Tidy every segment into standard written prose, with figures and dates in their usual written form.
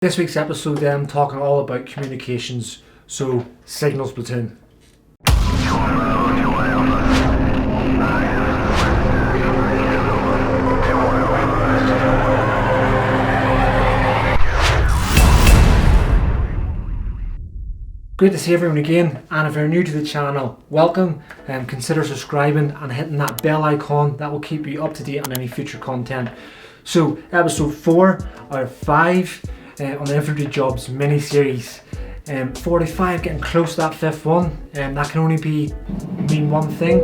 This week's episode I'm talking all about communications, so signals platoon. Great to see everyone again, and if you're new to the channel, welcome, and consider subscribing and hitting that bell icon. That will keep you up to date on any future content. So episode 4 out of 5 on the Infantry Jobs mini-series. 45, getting close to that 5th one, and that can only mean one thing.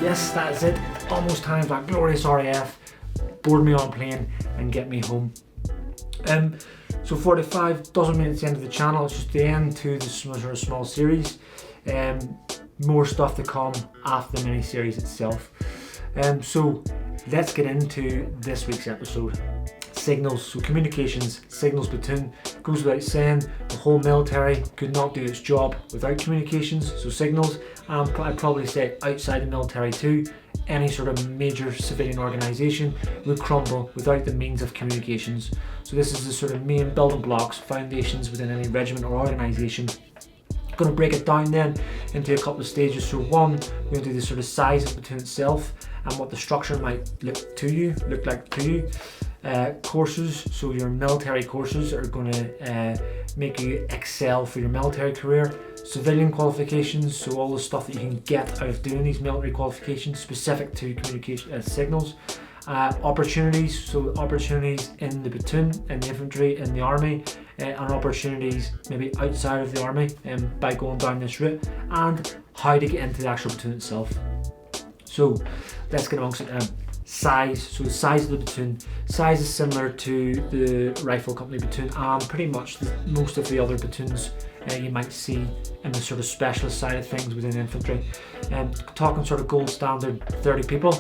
Yes, that is it. Almost time for that glorious RAF. Board me on plane and get me home. So 45 doesn't mean it's the end of the channel, it's just the end to this sort of small series. More stuff to come after the mini series itself. So let's get into this week's episode. Signals, so communications, signals platoon. Goes without saying, the whole military could not do its job without communications, so signals. I'd probably say outside the military too, any sort of major civilian organisation would crumble without the means of communications. So this is the sort of main building blocks, foundations within any regiment or organisation. I'm going to break it down then into a couple of stages. So one, we're going to do the sort of size of the platoon itself and what the structure might look like to you. Courses, so your military courses are going to make you excel for your military career. Civilian qualifications, so all the stuff that you can get out of doing these military qualifications specific to communication signals. Opportunities, so opportunities in the platoon, in the infantry, in the army, and opportunities maybe outside of the army by going down this route, and how to get into the actual platoon itself. So let's get amongst it. Size, so the size of the platoon. Size is similar to the rifle company platoon and pretty much most of the other platoons you might see in the sort of specialist side of things within infantry. Talking sort of gold standard 30 people,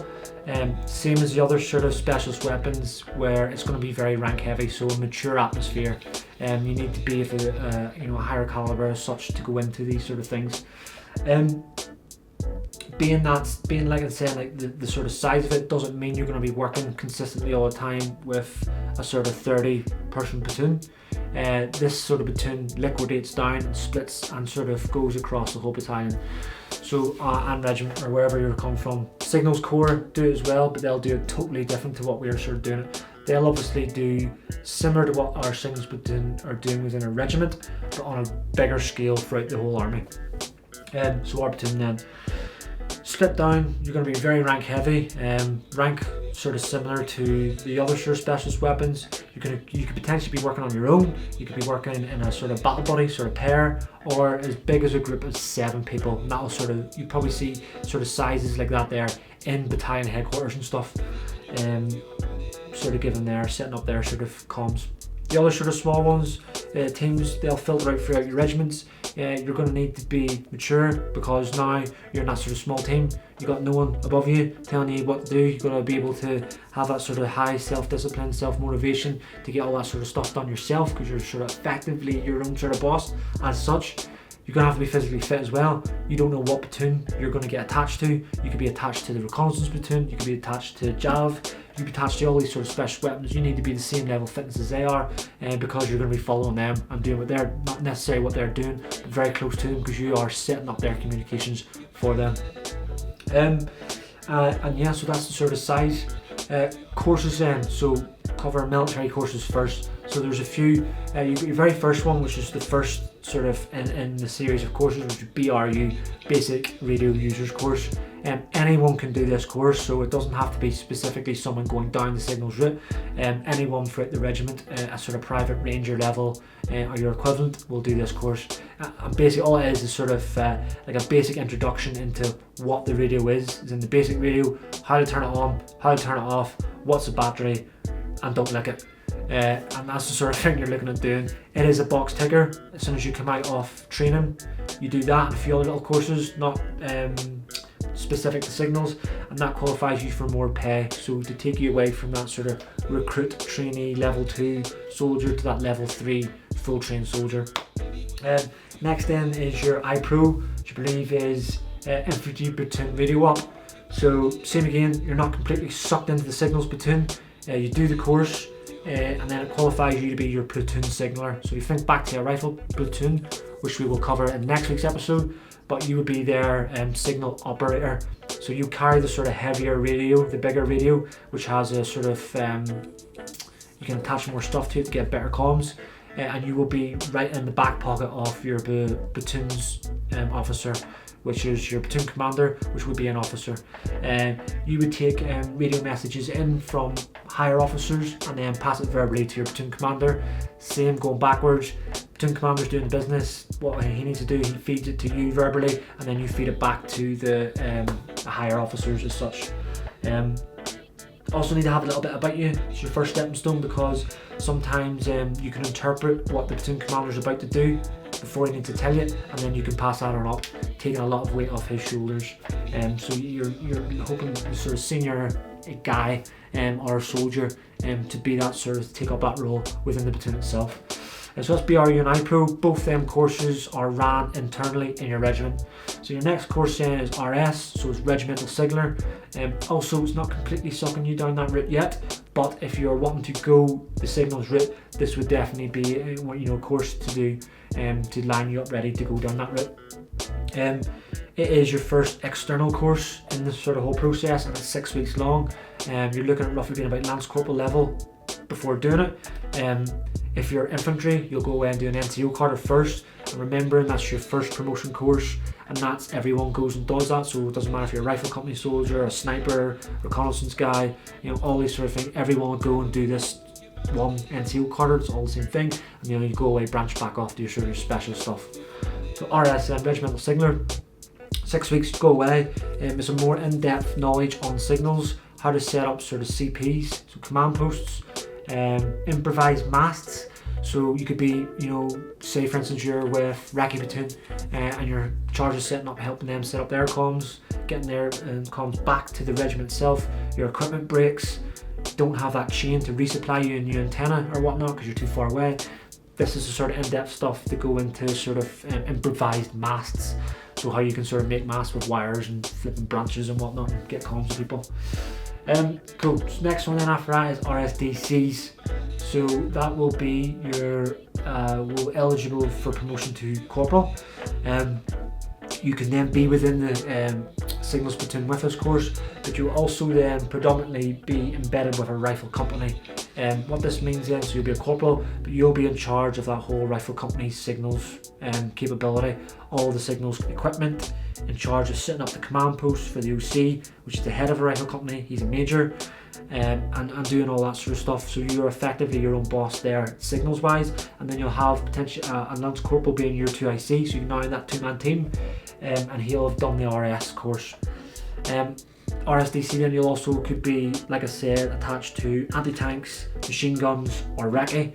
same as the other sort of specialist weapons where it's going to be very rank heavy, so a mature atmosphere. You need to be of a higher caliber as such to go into these sort of things. Being like I said, like the sort of size of it doesn't mean you're going to be working consistently all the time with a sort of 30 person platoon. This sort of platoon liquidates down and splits and sort of goes across the whole battalion. So and regiment or wherever you're coming from. Signals Corps do it as well, but they'll do it totally different to what we're sort of doing it. They'll obviously do similar to what our signals platoon are doing within a regiment, but on a bigger scale throughout the whole army. So our platoon then. Split down, you're going to be very rank heavy, rank sort of similar to the other sort of specialist weapons. You could potentially be working on your own, you could be working in a sort of battle buddy sort of pair, or as big as a group of 7 people. And that'll sort of, you probably see sort of sizes like that there in battalion headquarters and stuff, sort of given there, setting up their sort of comms. The other sort of small ones, teams, they'll filter out throughout your regiments. You're going to need to be mature because now you're in that sort of small team. You've got no one above you telling you what to do. You've got to be able to have that sort of high self-discipline, self-motivation to get all that sort of stuff done yourself because you're sort of effectively your own sort of boss. As such, you're going to have to be physically fit as well. You don't know what platoon you're going to get attached to. You could be attached to the reconnaissance platoon. You could be attached to JAV. You could be attached to all these sort of special weapons. You need to be the same level of fitness as they are, because you're going to be following them and doing what they're, not necessarily what they're doing, but very close to them because you are setting up their communications for them. And yeah, so that's the sort of size. Courses then, so cover military courses first. So there's a few. Your very first one, which is the first sort of in the series of courses, which is BRU, Basic Radio Users Course. Anyone can do this course, so it doesn't have to be specifically someone going down the signals route. Anyone throughout the regiment, a sort of private ranger level or your equivalent will do this course. And basically all it is sort of like a basic introduction into what the radio is in the basic radio, how to turn it on, how to turn it off, what's a battery, and don't lick it. And that's the sort of thing you're looking at doing. It is a box ticker. As soon as you come out of training, you do that and a few other little courses, not specific to signals, and that qualifies you for more pay, so to take you away from that sort of recruit trainee level 2 soldier to that level 3 full trained soldier. Next then is your iPro, which I believe is Infantry Platoon Radio Op. So same again, you're not completely sucked into the signals platoon. You do the course, and then it qualifies you to be your Platoon Signaler. So you think back to a rifle platoon, which we will cover in next week's episode, but you would be their signal operator. So you carry the sort of heavier radio, the bigger radio, which has a sort of, you can attach more stuff to it to get better comms, and you will be right in the back pocket of your platoon's officer, which is your platoon commander, which would be an officer. You would take radio messages in from higher officers and then pass it verbally to your platoon commander. Same going backwards. Platoon commander's doing the business. What he needs to do, he feeds it to you verbally, and then you feed it back to the higher officers as such. Also need to have a little bit about you. It's your first stepping stone, because sometimes you can interpret what the platoon commander is about to do before he needs to tell you, and then you can pass that on up, taking a lot of weight off his shoulders. So you're hoping the sort of senior guy or soldier to be that sort of take up that role within the platoon itself. So that's BRU and iPro. Both them courses are ran internally in your regiment. So your next course then is RS, so it's Regimental Signaler. Also, it's not completely sucking you down that route yet, but if you're wanting to go the signals route, this would definitely be a course to do to line you up ready to go down that route. It is your first external course in this sort of whole process, and it's 6 weeks long. You're looking at roughly being about Lance Corporal level before doing it. If you're infantry, you'll go away and do an NCO Carter first, and remembering that's your first promotion course, and that's everyone goes and does that. So it doesn't matter if you're a rifle company soldier, a sniper, reconnaissance guy, all these sort of things. Everyone will go and do this one NCO Carter. It's all the same thing, and you go away, branch back off, do your sort of special stuff. So RSM, Regimental Signaler, 6 weeks, go away. It's a more in-depth knowledge on signals, how to set up sort of CPs, so command posts, improvised masts. So you could be, say for instance you're with Recce Platoon and your charge is setting up, helping them set up their comms, getting their comms back to the regiment itself. Your equipment breaks, don't have that chain to resupply you a new antenna or whatnot because you're too far away. This is the sort of in-depth stuff to go into sort of improvised masts. So how you can sort of make masts with wires and flipping branches and whatnot and get comms to people. Cool. So next one then after that is RSDCs. So that will be your eligible for promotion to corporal. You can then be within the signals platoon with this course, but you'll also then predominantly be embedded with a rifle company. What this means then, so you'll be a corporal, but you'll be in charge of that whole rifle company's signals capability, all the signals equipment, in charge of setting up the command post for the OC, which is the head of a rifle company. He's a major, and doing all that sort of stuff. So you're effectively your own boss there, signals wise, and then you'll have potentially a Lance Corporal being your 2IC, so you're now in that two-man team, and he'll have done the RS course. RSDC then you'll also could be, like I said, attached to anti-tanks, machine guns or recce,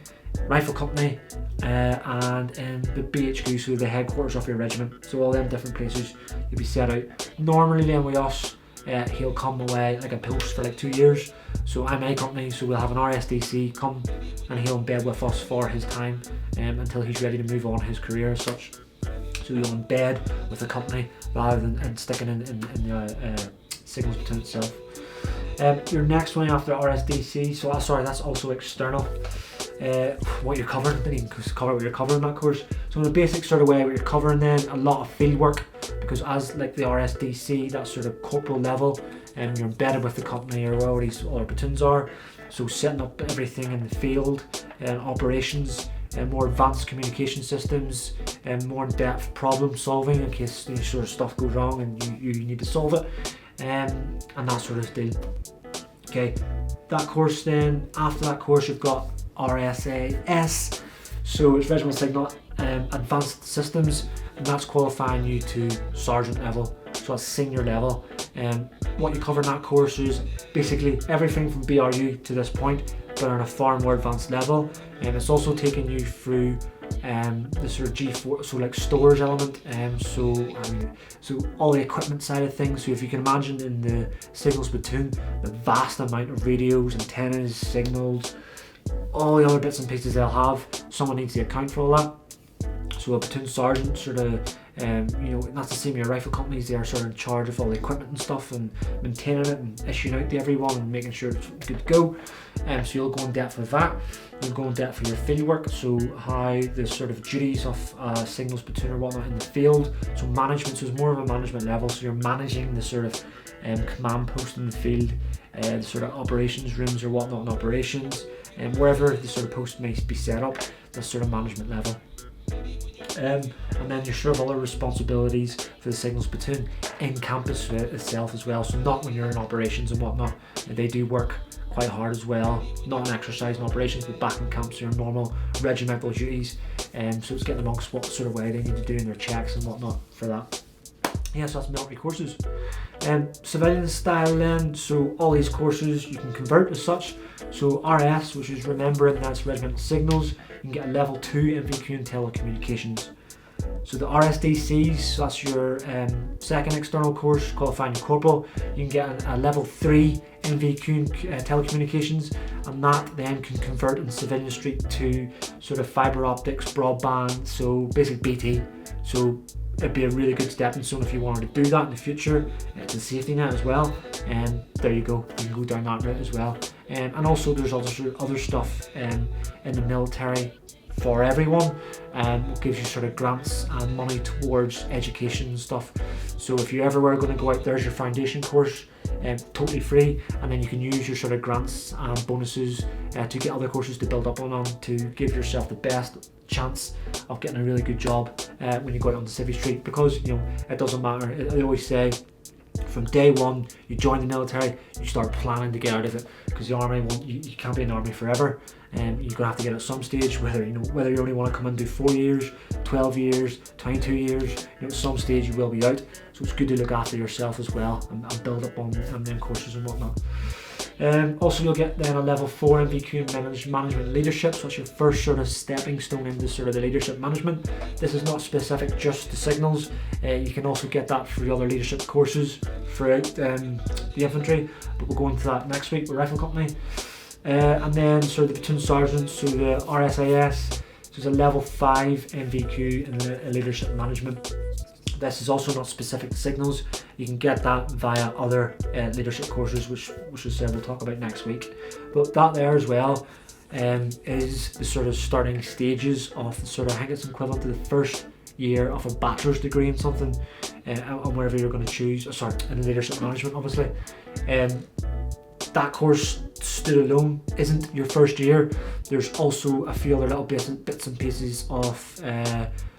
rifle company, and in the BHQ, so the headquarters of your regiment. So all them different places you'll be set out. Normally then with us, he'll come away like a post for like 2 years. So I'm a company, so we'll have an RSDC come and he'll embed with us for his time until he's ready to move on his career as such. So you'll embed with the company rather than sticking in the signals platoon itself. Your next one after RSDC, so that's also external. What you're covering, didn't even cover what you're covering in that course. So in a basic sort of way, what you're covering then, a lot of field work, because as like the RSDC, that sort of corporal level, and you're embedded with the company or where all our platoons are. So setting up everything in the field, and operations, and more advanced communication systems, and more in-depth problem solving in case any sort of stuff goes wrong and you need to solve it, and that sort of deal. Okay, that course then, after that course you've got RSAS, so it's Regimental Signal Advanced Systems, and that's qualifying you to sergeant level, so that's senior level. What you cover in that course is basically everything from BRU to this point, but on a far more advanced level, and it's also taking you through the sort of G4, so like stores element, so all the equipment side of things. So if you can imagine in the signals platoon, the vast amount of radios, antennas, signals, all the other bits and pieces they'll have, someone needs to account for all that. So a platoon sergeant sort of, that's the same with your rifle companies, they are sort of in charge of all the equipment and stuff and maintaining it and issuing out to everyone and making sure it's good to go. So you'll go in depth with that. You'll go in depth for your field work, so how the sort of duties of signals platoon or whatnot in the field. So management, so it's more of a management level, so you're managing the sort of command post in the field, the sort of operations rooms or whatnot in operations, and wherever the sort of post may be set up, the sort of management level. And then your sort of other responsibilities for the signals platoon in campus itself as well. So not when you're in operations and whatnot, they do work quite hard as well, not in exercise and operations, but back in camps, your normal regimental duties. So it's getting amongst what sort of way they need to do in their checks and whatnot for that. Yeah, so that's military courses. Civilian style then, so all these courses you can convert as such. So RS, which is remembering that's regimental signals, you can get a level 2 MVQ in telecommunications. So the RSDCs, so that's your second external course, qualifying your corporal, you can get a level 3 MVQ in telecommunications, and that then can convert in civilian street to sort of fibre optics, broadband, so basically BT. So it'd be a really good stepping stone if you wanted to do that in the future. It's a safety net as well, and there you go, you can go down that route as well. And also there's other stuff in the military for everyone, and gives you sort of grants and money towards education and stuff. So if you ever were going to go out, there's your foundation course, totally free, and then you can use your sort of grants and bonuses to get other courses to build up on to give yourself the best chance of getting a really good job when you go out on the civvy street, because it doesn't matter. They always say from day one you join the military, you start planning to get out of it, because the army you can't be in the army forever, and you're gonna have to get at some stage, whether you only want to come and do 4 years, 12 years, 22 years, at some stage you will be out. So it's good to look after yourself as well and build up on them courses and whatnot. Also you'll get then a level 4 MVQ in management leadership, so it's your first sort of stepping stone into sort of the leadership management. This is not specific just to signals, you can also get that for the other leadership courses throughout the infantry, but we'll go into that next week with rifle company. And then sort of the platoon sergeant, so the RSIS, so it's a level 5 MVQ in the leadership management. This is also not specific to signals. You can get that via other leadership courses, which we'll talk about next week. But that there as well is the sort of starting stages of the sort of, I think it's equivalent to the first year of a bachelor's degree in something, and wherever you're going to choose, in leadership management obviously. That course stood alone isn't your first year. There's also a few other little bits and pieces of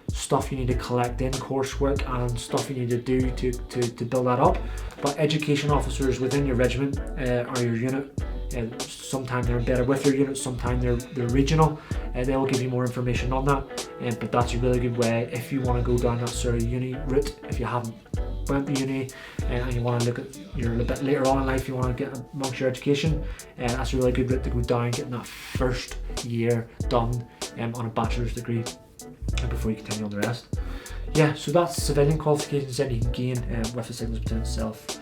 stuff you need to collect in coursework and stuff you need to do to build that up. But education officers within your regiment or your unit, sometimes they're embedded with your unit, sometimes they're regional, they will give you more information on that. But that's a really good way if you want to go down that sort of uni route. If you haven't went to uni and you want to look at you're a bit later on in life, you want to get amongst your education, that's a really good route to go down, getting that first year done on a bachelor's degree before you continue on the rest. Yeah, so that's civilian qualifications then you can gain with the signals platoon itself.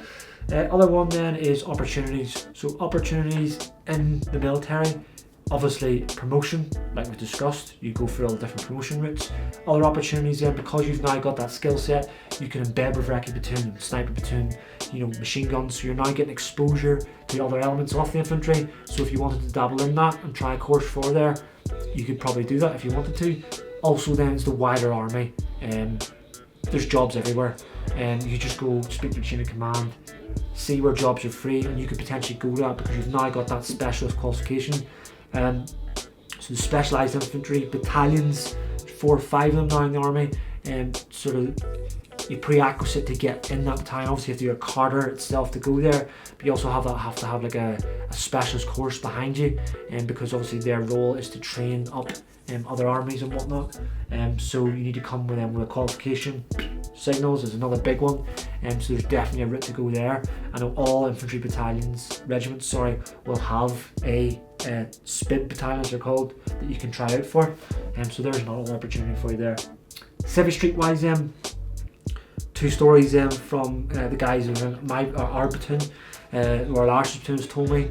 Other one then is opportunities. So opportunities in the military, obviously promotion, like we discussed, you go through all the different promotion routes. Other opportunities then, because you've now got that skill set, you can embed with recce platoon, sniper platoon, machine guns, so you're now getting exposure to other elements of the infantry. So if you wanted to dabble in that and try a course for there, you could probably do that if you wanted to. Also then it's the wider army, there's jobs everywhere, and you just go speak to your chain of command, see where jobs are free, and you could potentially go to that because you've now got that specialist qualification. So the specialised infantry battalions, 4 or 5 of them now in the army, and sort of a prerequisite to get in that battalion. Obviously you have to do a Carter itself to go there, but you also have to have like a specialist course behind you, and because obviously their role is to train up other armies and whatnot, so you need to come with them with a qualification. Signals is another big one, so there's definitely a route to go there. I know all infantry battalions, regiments, will have a SPID battalions they're called, that you can try out for. So there's another opportunity for you there. Civvy Street wise, 2 stories from the guys in our platoon, or Lars' platoon has told me.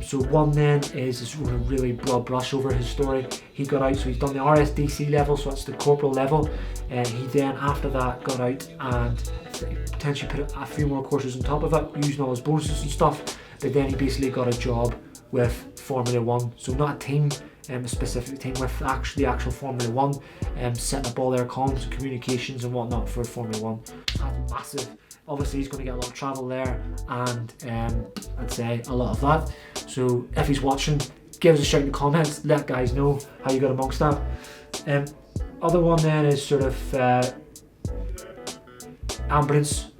So one then is a really broad brush over his story. He got out, so he's done the RSDC level, so that's the corporal level, and he then after that got out and potentially put a few more courses on top of it, using all his bonuses and stuff. But then he basically got a job with Formula 1, so not a team, a specific team, with the actual Formula 1, setting up all their comms and communications and whatnot for Formula 1. That's massive. Obviously he's going to get a lot of travel there, and I'd say a lot of that. So if he's watching, give us a shout in the comments, let guys know how you got amongst that. Other one then is sort of ambulance,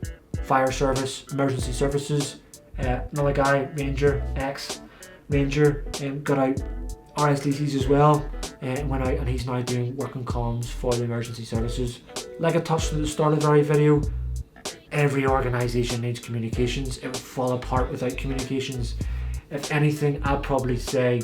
fire service, emergency services. Another guy, Ranger, ex-Ranger, got out RSDCs as well, and went out, and he's now doing working comms for the emergency services. Like I touched at the start of the very video, every organisation needs communications. It would fall apart without communications. If anything, I'd probably say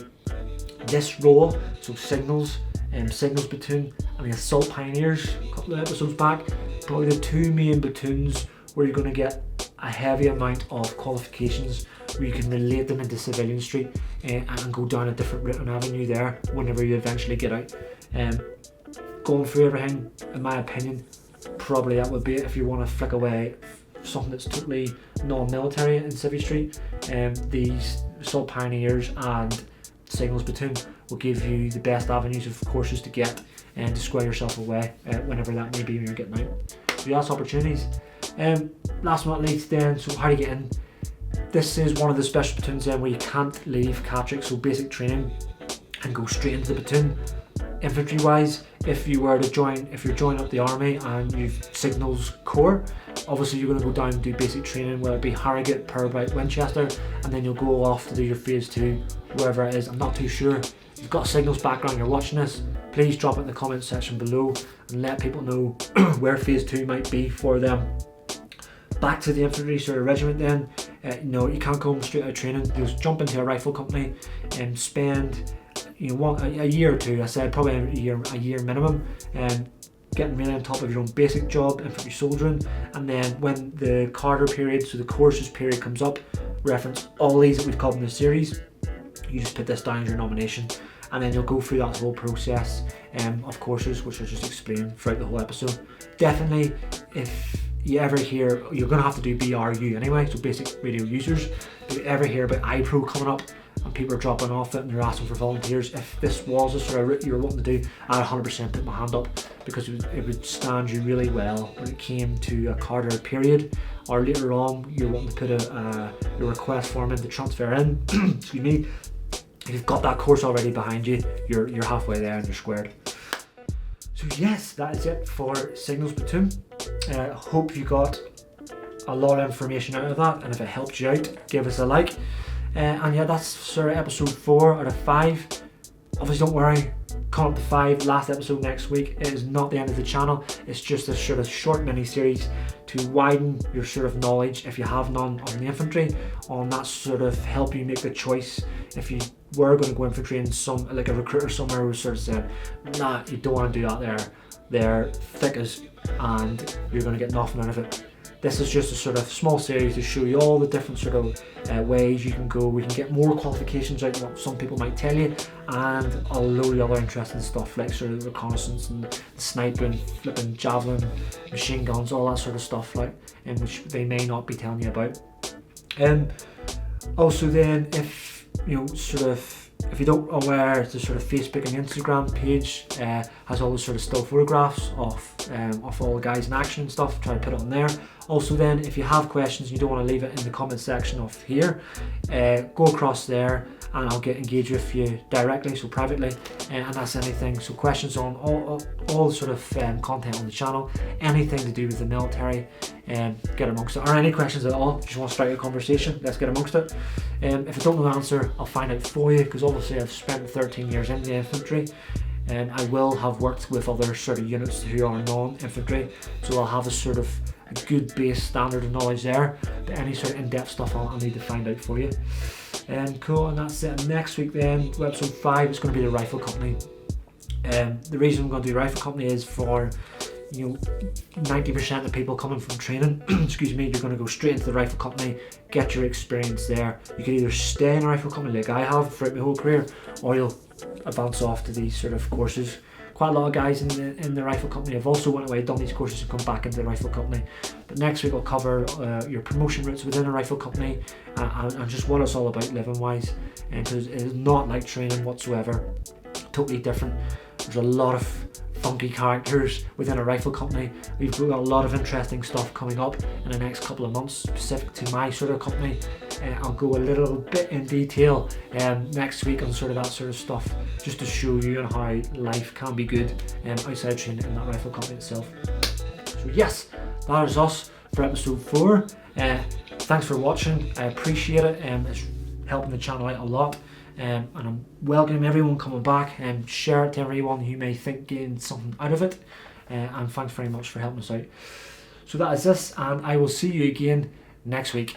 this role, so signals platoon, and the assault pioneers a couple of episodes back, probably the 2 main platoons where you're going to get a heavy amount of qualifications, where you can relate them into Civilian Street and go down a different route and avenue there whenever you eventually get out. Going through everything, in my opinion, probably that would be it. If you want to flick away something that's totally non-military in Civvy Street, these assault pioneers and signals platoon will give you the best avenues of courses to get and to square yourself away whenever that may be when you're getting out. So that's opportunities. Last but not least then, so how do you get in? This is one of the special platoons then where you can't leave Catrick, so basic training, and go straight into the platoon. Infantry wise, if you're joining up the army and you've signals corps, obviously you're going to go down and do basic training, whether it be Harrogate, Purbright, Winchester, and then you'll go off to do your phase 2 wherever it is. I'm not too sure. If you've got a signals background, you're watching this, please drop it in the comment section below and let people know where phase 2 might be for them. Back to the infantry sort of regiment then, you can't come straight out of training. You'll jump into a rifle company and spend a year or 2, I said probably a year minimum, getting really on top of your own basic job, infantry soldiering, and then when the Carter period, so the courses period comes up, reference all these that we've covered in the series, you just put this down as your nomination, and then you'll go through that whole process of courses, which I'll just explain throughout the whole episode. Definitely, if you ever hear, you're going to have to do BRU anyway, so basic radio users. If you ever hear about iPro coming up and people are dropping off it and they're asking for volunteers, if this was a sort of route you're wanting to do, I'd 100% put my hand up, because it would stand you really well when it came to a Carter period, or later on you're wanting to put a request form in to transfer in. Excuse me. If you've got that course already behind you, you're halfway there and you're squared. So yes, that is it for Signals Platoon. Hope you got a lot of information out of that, and if it helped you out, give us a like. And yeah, that's sort of episode 4 out of 5. Obviously don't worry, coming up to 5, last episode next week. It is not the end of the channel, it's just a sort of short mini series to widen your sort of knowledge, if you have none, on the infantry, on that sort of help you make the choice. If you were going to go infantry and some, like a recruiter somewhere who sort of said, nah, you don't want to do that there, they're thick as, and you're going to get nothing out of it. This is just a sort of small series to show you all the different sort of ways you can go. We can get more qualifications out than what some people might tell you, and a load of other interesting stuff like sort of reconnaissance and sniping, flipping javelin, machine guns, all that sort of stuff, like, which they may not be telling you about. Also then, if if you don't aware, the sort of Facebook and Instagram page has all the sort of still photographs of all the guys in action and stuff. Try to put it on there. Also then, if you have questions and you don't want to leave it in the comment section of here, go across there and I'll get engaged with you directly, so privately, and that's anything. So questions on all sort of content on the channel, anything to do with the military, get amongst it, or any questions at all, just want to strike a conversation, let's get amongst it. If I don't know the answer, I'll find out for you, because obviously I've spent 13 years in the infantry, and I will have worked with other sort of units who are non-infantry, so I'll have a sort of a good base standard of knowledge there, but any sort of in-depth stuff I'll need to find out for you. Cool, and that's it. Next week then, episode 5 is going to be the rifle company. The reason I'm going to do rifle company is for 90% of people coming from training, excuse me, you're going to go straight into the rifle company, get your experience there. You can either stay in a rifle company like I have throughout my whole career, or you'll advance off to these sort of courses. Quite a lot of guys in the rifle company have also went away, done these courses and come back into the rifle company. But next week I'll cover your promotion routes within a rifle company and just what it's all about living wise, because it is not like training whatsoever. Totally different. There's a lot of funky characters within a rifle company. We've got a lot of interesting stuff coming up in the next couple of months specific to my sort of company. I'll go a little bit in detail next week on sort of that sort of stuff, just to show you how life can be good outside training in that rifle company itself. So yes, that is us for episode 4. Thanks for watching, I appreciate it. It's helping the channel out a lot. And I'm welcoming everyone coming back, and share it to everyone who may think gain something out of it, and thanks very much for helping us out. So that is this, and I will see you again next week.